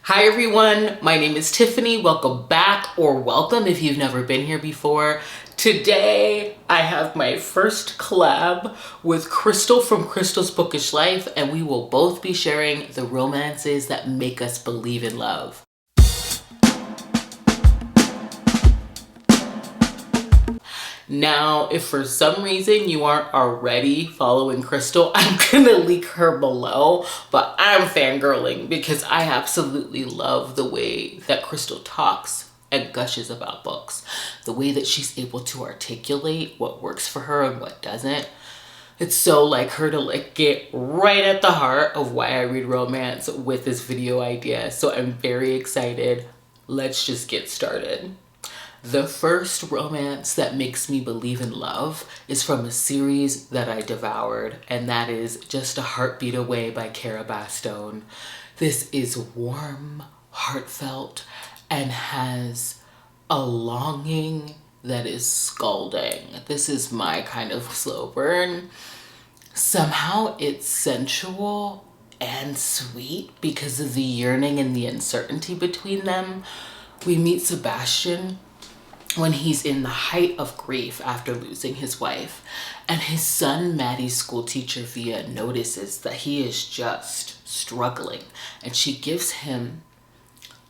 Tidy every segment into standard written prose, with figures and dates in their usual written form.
Hi everyone, my name is Tiffany. Welcome back, or welcome if you've never been here before. Today I have my first collab with Crystal from Crystal's Bookish Life, and we will both be sharing the romances that make us believe in love. Now, if for some reason you aren't already following Crystal, I'm gonna link her below, but I'm fangirling because I absolutely love the way that Crystal talks and gushes about books. The way that she's able to articulate what works for her and what doesn't. It's so like her to get right at the heart of why I read romance with this video idea. So I'm very excited. Let's just get started. The first romance that makes me believe in love is from a series that I devoured, and that is Just a Heartbeat Away by Cara Bastone. This is warm, heartfelt, and has a longing that is scalding. This is my kind of slow burn. Somehow it's sensual and sweet because of the yearning and the uncertainty between them. We meet Sebastian when he's in the height of grief after losing his wife, and his son Maddie's school teacher Via notices that he is just struggling, and she gives him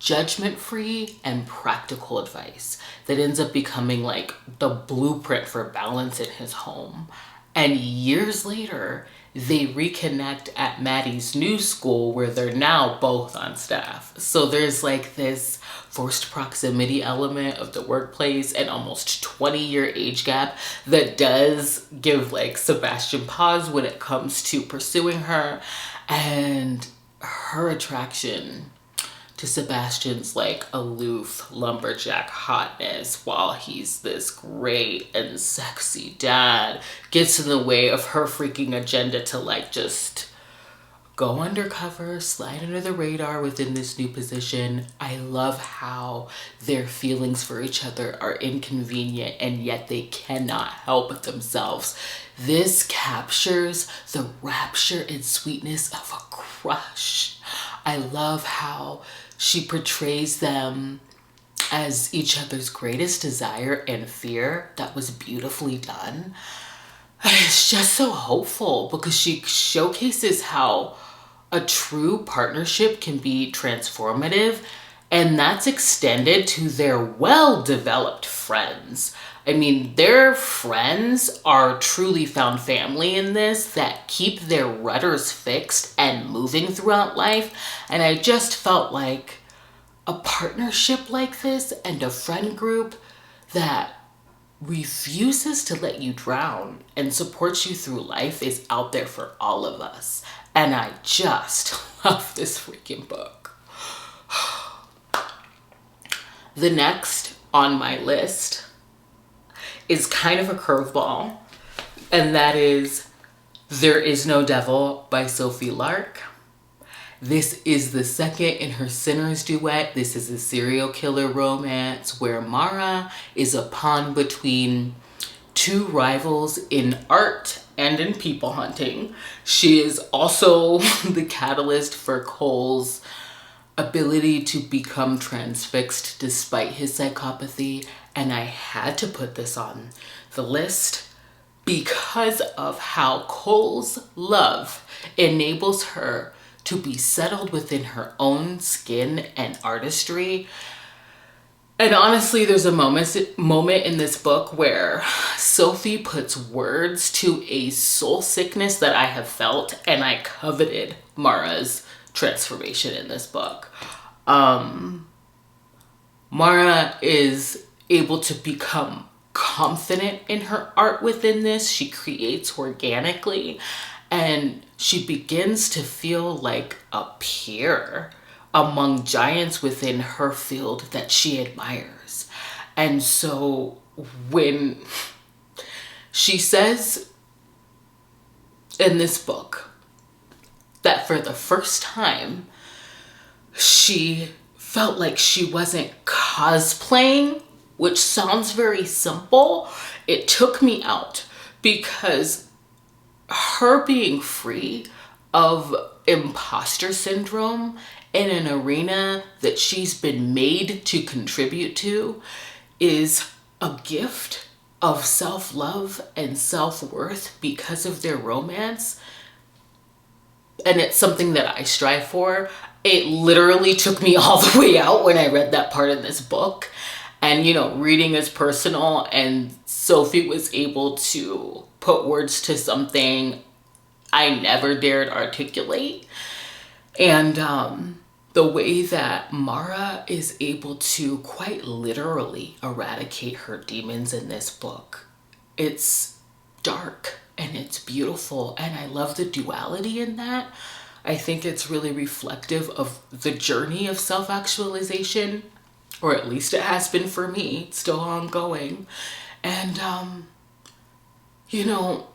judgment-free and practical advice that ends up becoming like the blueprint for balance in his home. And years later, they reconnect at Maddie's new school where they're now both on staff. So there's like this forced proximity element of the workplace and almost 20-year age gap that does give like Sebastian pause when it comes to pursuing her, and her attraction to Sebastian's like aloof lumberjack hotness while he's this great and sexy dad gets in the way of her freaking agenda to like just go undercover, slide under the radar within this new position. I love how their feelings for each other are inconvenient and yet they cannot help themselves. This captures the rapture and sweetness of a crush. I love how she portrays them as each other's greatest desire and fear. That was beautifully done. It's just so hopeful because she showcases how a true partnership can be transformative, and that's extended to their well-developed friends. I mean, their friends are truly found family in this that keep their rudders fixed and moving throughout life. And I just felt like a partnership like this and a friend group that refuses to let you drown and supports you through life is out there for all of us. And I just love this freaking book. The next on my list is kind of a curveball, and that is There Is No Devil by Sophie Lark. This is the second in her Sinners duet. This is a serial killer romance where Mara is a pawn between two rivals in art and in people hunting. She is also the catalyst for Cole's ability to become transfixed despite his psychopathy, and I had to put this on the list because of how Cole's love enables her to be settled within her own skin and artistry. And honestly, there's a moment in this book where Sophie puts words to a soul sickness that I have felt, and I coveted Mara's transformation in this book. Mara is able to become confident in her art within this. She creates organically, and she begins to feel like a peer among giants within her field that she admires. And so when she says in this book that for the first time she felt like she wasn't cosplaying, which sounds very simple, it took me out because her being free of imposter syndrome in an arena that she's been made to contribute to is a gift of self-love and self-worth because of their romance. And it's something that I strive for. It literally took me all the way out when I read that part in this book. And, you know, reading is personal, and Sophie was able to put words to something I never dared articulate. And the way that Mara is able to quite literally eradicate her demons in this book, it's dark and it's beautiful, and I love the duality in that. I think it's really reflective of the journey of self-actualization, or at least it has been for me. It's still ongoing. And you know,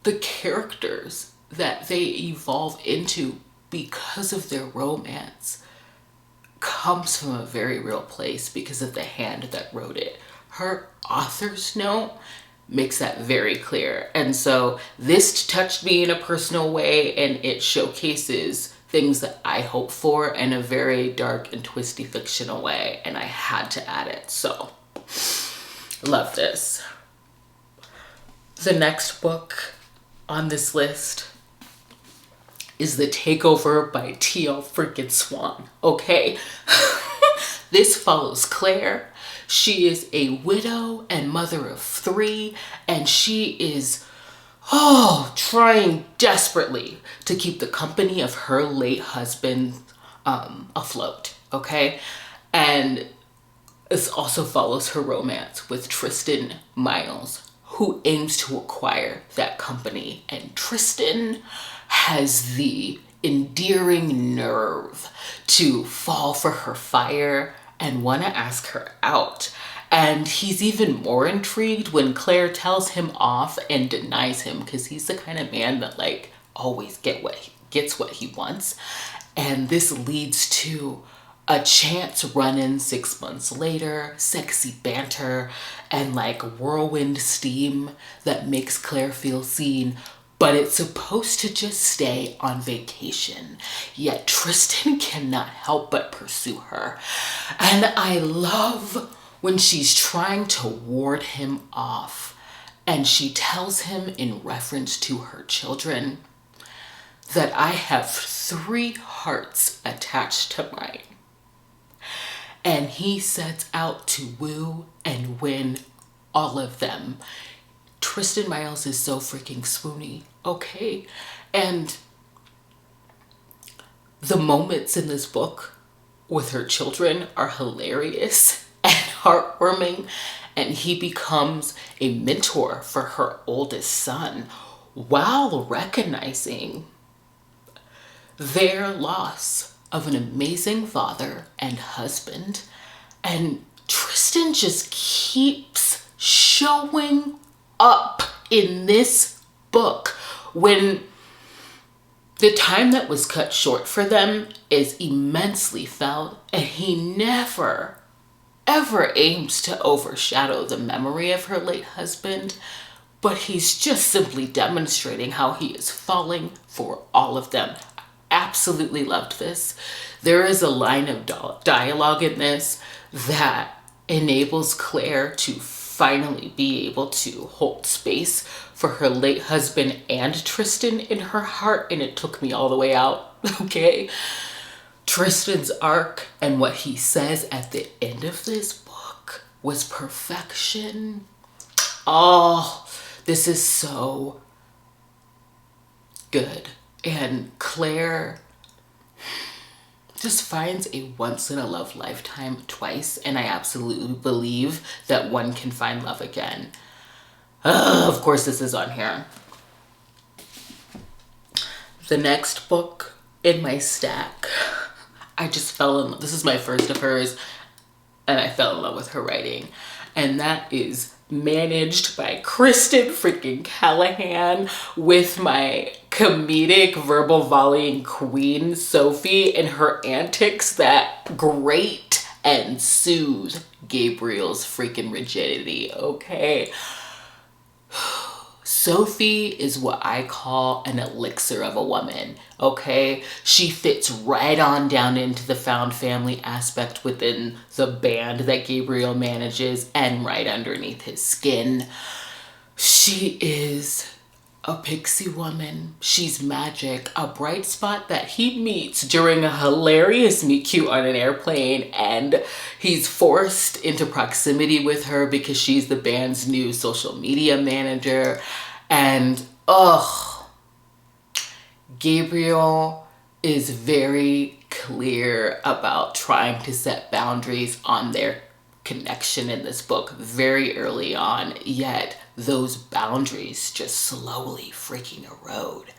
the characters that they evolve into because of their romance comes from a very real place because of the hand that wrote it. Her author's note makes that very clear. And so this touched me in a personal way, and it showcases things that I hope for in a very dark and twisty fictional way, and I had to add it. So love this. The next book on this list is The Takeover by T.L. freaking Swan. Okay. This follows Claire. She is a widow and mother of 3, and she is trying desperately to keep the company of her late husband afloat. Okay. And this also follows her romance with Tristan Miles, who aims to acquire that company. And Tristan has the endearing nerve to fall for her fire and want to ask her out. And he's even more intrigued when Claire tells him off and denies him, because he's the kind of man that like always gets what he wants. And this leads to a chance run-in 6 months later, sexy banter, and like whirlwind steam that makes Claire feel seen, but it's supposed to just stay on vacation. Yet Tristan cannot help but pursue her. And I love when she's trying to ward him off, and she tells him in reference to her children that I have 3 hearts attached to mine. And he sets out to woo and win all of them. Tristan Miles is so freaking swoony, okay? And the moments in this book with her children are hilarious and heartwarming, and he becomes a mentor for her oldest son while recognizing their loss of an amazing father and husband. And Tristan just keeps showing up in this book when the time that was cut short for them is immensely felt, and he never ever aims to overshadow the memory of her late husband, but he's just simply demonstrating how he is falling for all of them. Absolutely loved this. There is a line of dialogue in this that enables Claire to finally be able to hold space for her late husband and Tristan in her heart, and it took me all the way out. Okay. Tristan's arc and what he says at the end of this book was perfection. Oh, this is so good. And Claire just finds a once in a lifetime twice, and I absolutely believe that one can find love again. Of course this is on here. The next book in my stack, I just fell in love. This is my first of hers, and I fell in love with her writing. And that is Managed by Kristen freaking Callahan, with my comedic verbal volleying queen, Sophie, and her antics that grate and soothe Gabriel's freaking rigidity, okay? Sophie is what I call an elixir of a woman, okay? She fits right on down into the found family aspect within the band that Gabriel manages and right underneath his skin. She is a pixie woman. She's magic, a bright spot that he meets during a hilarious meet cute on an airplane, and he's forced into proximity with her because she's the band's new social media manager. And Gabriel is very clear about trying to set boundaries on their connection in this book very early on, yet those boundaries just slowly freaking erode.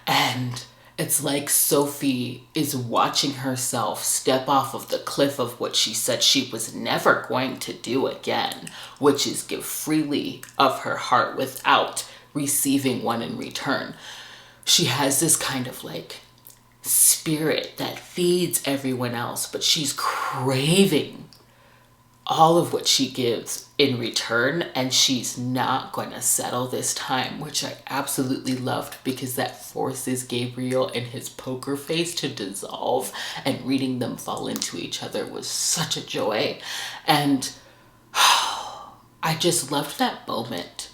And it's like Sophie is watching herself step off of the cliff of what she said she was never going to do again, which is give freely of her heart without receiving one in return. She has this kind of like spirit that feeds everyone else, but she's craving all of what she gives in return, and she's not going to settle this time, which I absolutely loved because that forces Gabriel and his poker face to dissolve, and reading them fall into each other was such a joy. And I just loved that moment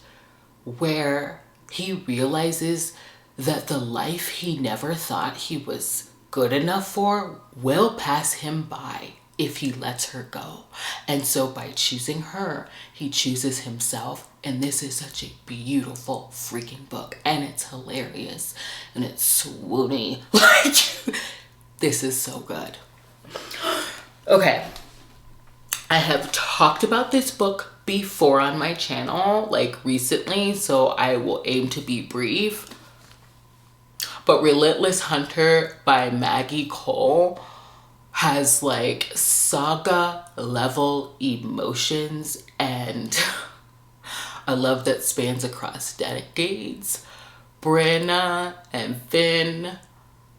where he realizes that the life he never thought he was good enough for will pass him by if he lets her go. And so by choosing her, he chooses himself. And this is such a beautiful freaking book. And it's hilarious. And it's swoony. Like, this is so good. Okay. I have talked about this book before on my channel, like recently, so I will aim to be brief. But Relentless Hunter by Maggie Cole has like saga level emotions, and a love that spans across decades. Brenna and Finn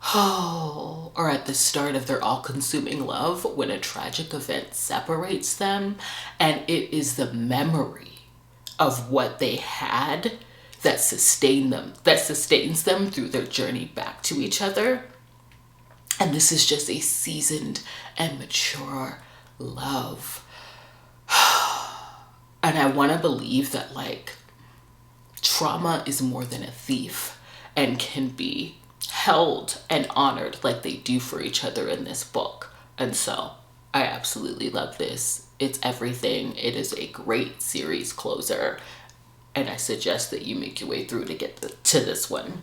are at the start of their all-consuming love when a tragic event separates them, and it is the memory of what they had that sustains them through their journey back to each other. And this is just a seasoned and mature love. And I want to believe that like trauma is more than a thief and can be held and honored like they do for each other in this book. And so I absolutely love this. It's everything. It is a great series closer. And I suggest that you make your way through to get to this one.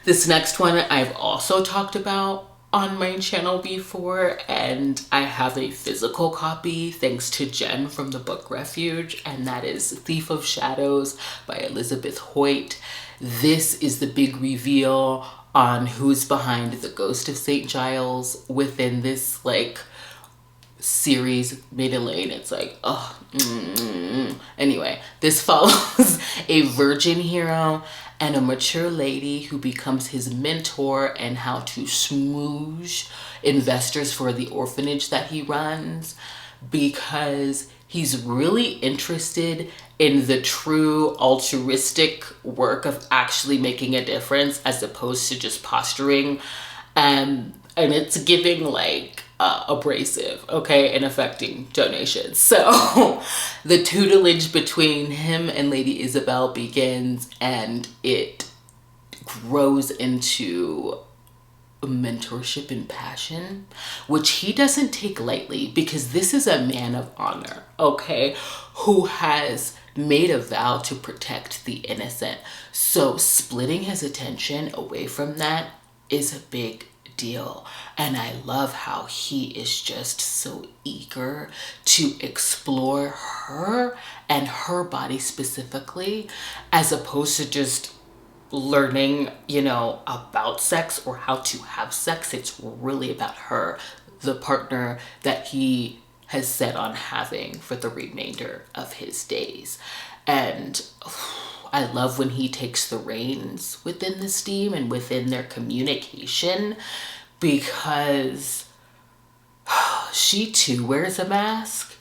This next one I've also talked about on my channel before, and I have a physical copy thanks to Jen from the Book Refuge, and that is Thief of Shadows by Elizabeth Hoyt. This is the big reveal on who's behind the Ghost of St. Giles within this like series. Maiden Lane, it's like Anyway, this follows a virgin hero and a mature lady who becomes his mentor and how to smoosh investors for the orphanage that he runs, because he's really interested in the true altruistic work of actually making a difference as opposed to just posturing. And it's giving like abrasive, okay, and affecting donations. So the tutelage between him and Lady Isabel begins, and it grows into mentorship and passion, which he doesn't take lightly, because this is a man of honor, okay, who has made a vow to protect the innocent. So splitting his attention away from that is a big deal. And I love how he is just so eager to explore her and her body specifically, as opposed to just learning, you know, about sex or how to have sex. It's really about her, the partner that he has set on having for the remainder of his days. And I love when he takes the reins within this team and within their communication, because she too wears a mask,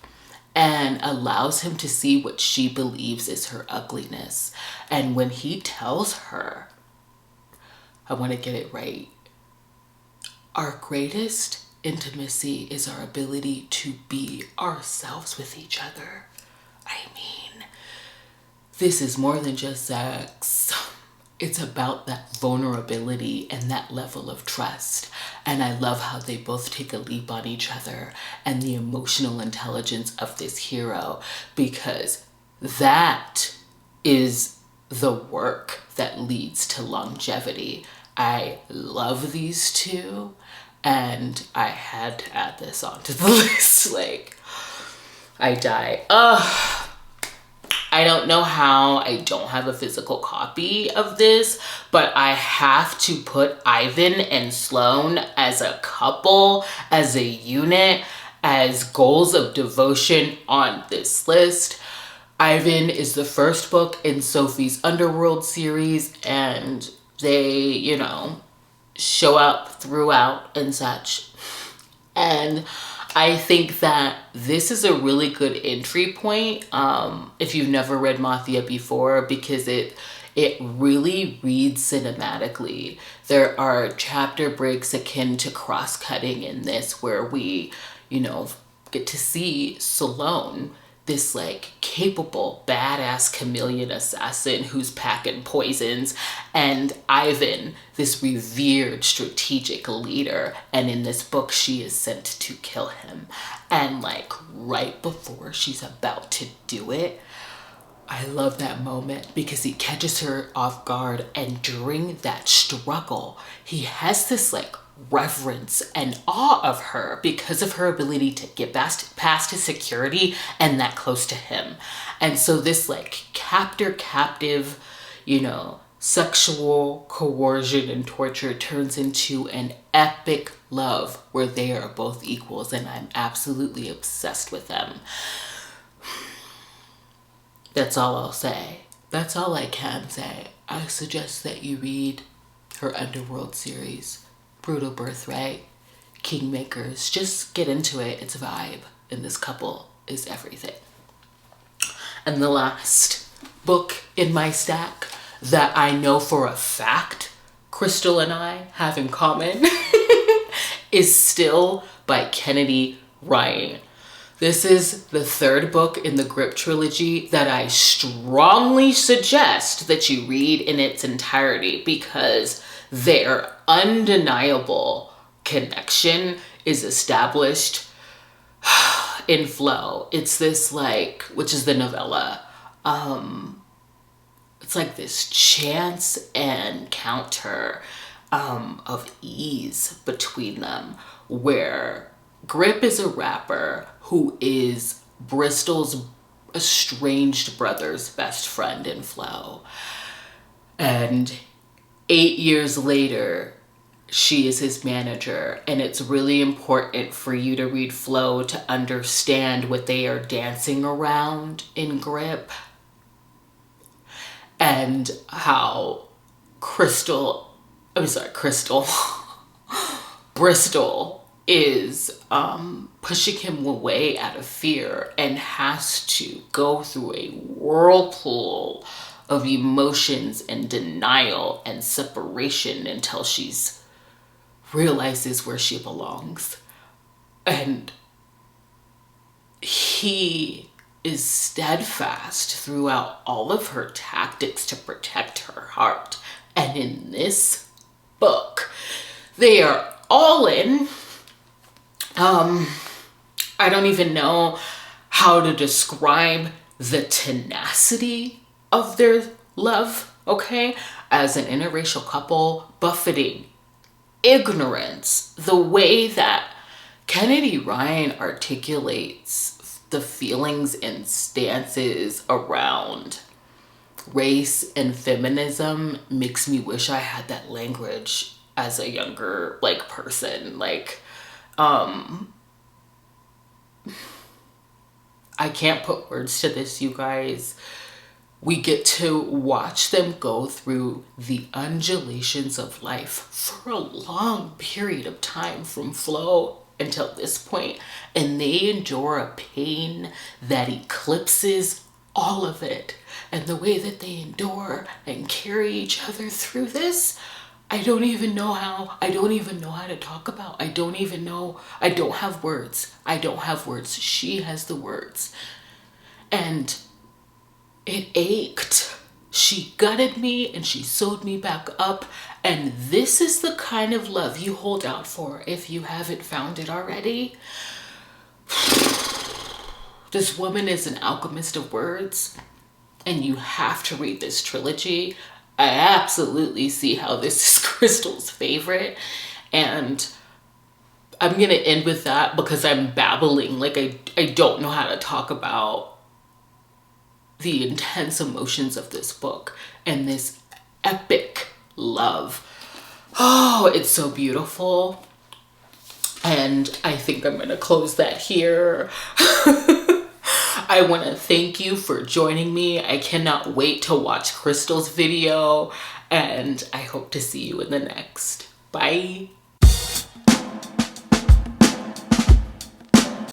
and allows him to see what she believes is her ugliness. And when he tells her, I want to get it right, our greatest intimacy is our ability to be ourselves with each other. I mean, this is more than just sex. It's about that vulnerability and that level of trust. And I love how they both take a leap on each other and the emotional intelligence of this hero, because that is the work that leads to longevity. I love these two, and I had to add this onto the list. Like, I die. I don't know how I don't have a physical copy of this, but I have to put Ivan and Sloane as a couple, as a unit, as goals of devotion on this list. Ivan is the first book in Sophie's Underworld series, and they, you know, show up throughout and such. And I think that this is a really good entry point if you've never read Mafia before, because it really reads cinematically. There are chapter breaks akin to cross-cutting in this, where we, you know, get to see Sloane, this like capable, badass chameleon assassin who's packing poisons, and Ivan, this revered strategic leader. And in this book, she is sent to kill him. And like right before she's about to do it, I love that moment because he catches her off guard. And during that struggle, he has this like reverence and awe of her because of her ability to get past his security and that close to him. And so this like captive, you know, sexual coercion and torture turns into an epic love where they are both equals, and I'm absolutely obsessed with them. That's all I'll say. That's all I can say. I suggest that you read her Underworld series. Brutal Birthright, Kingmakers. Just get into it. It's a vibe. And this couple is everything. And the last book in my stack that I know for a fact Crystal and I have in common is Still by Kennedy Ryan. This is the third book in the Grip trilogy that I strongly suggest that you read in its entirety, because their undeniable connection is established in Flow. It's this like, which is the novella, it's like this chance encounter of ease between them, where Grip is a rapper who is Bristol's estranged brother's best friend in Flow. And 8 years later, she is his manager. And it's really important for you to read Flow to understand what they are dancing around in Grip. And how Bristol is pushing him away out of fear and has to go through a whirlpool of emotions and denial and separation until she's realizes where she belongs. And he is steadfast throughout all of her tactics to protect her heart. And in this book, they are all in. I don't even know how to describe the tenacity of their love, okay? As an interracial couple, buffeting ignorance, the way that Kennedy Ryan articulates the feelings and stances around race and feminism makes me wish I had that language as a younger person. I can't put words to this, you guys. We get to watch them go through the undulations of life for a long period of time, from Flow until this point, and they endure a pain that eclipses all of it. And the way that they endure and carry each other through this, I don't even know how to talk about. I don't have words. She has the words. And it ached. She gutted me and she sewed me back up. And this is the kind of love you hold out for if you haven't found it already. This woman is an alchemist of words, and you have to read this trilogy. I absolutely see how this is Crystal's favorite, and I'm going to end with that because I'm babbling. Like, I don't know how to talk about the intense emotions of this book and this epic love. Oh, it's so beautiful. And I think I'm going to close that here. I want to thank you for joining me. I cannot wait to watch Crystal's video, and I hope to see you in the next. Bye.